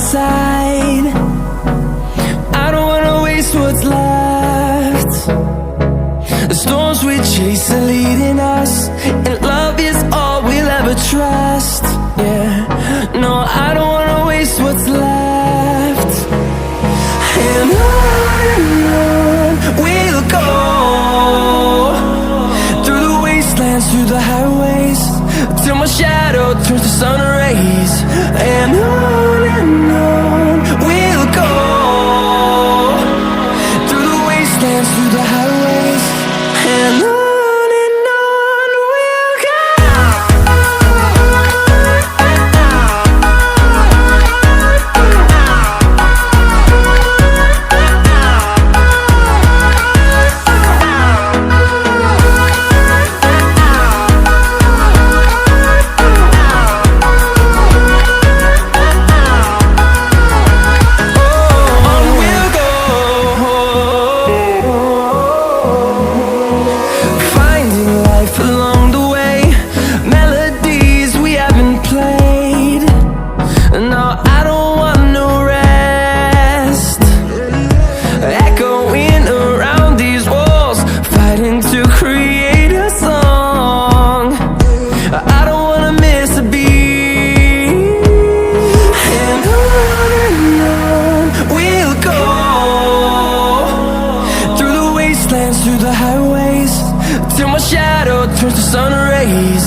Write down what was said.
side. I don't wanna waste what's left. The storms we chase are leading us, and love is all we'll ever trust. Yeah, no, I don't wanna waste what's left. And on we'll go, through the wastelands, through the highways, till my shadow turns to sun rays. And on we'll go, through the wastelands, through the highways, and on we'll go. Through the highways, till my shadow turns to sun rays.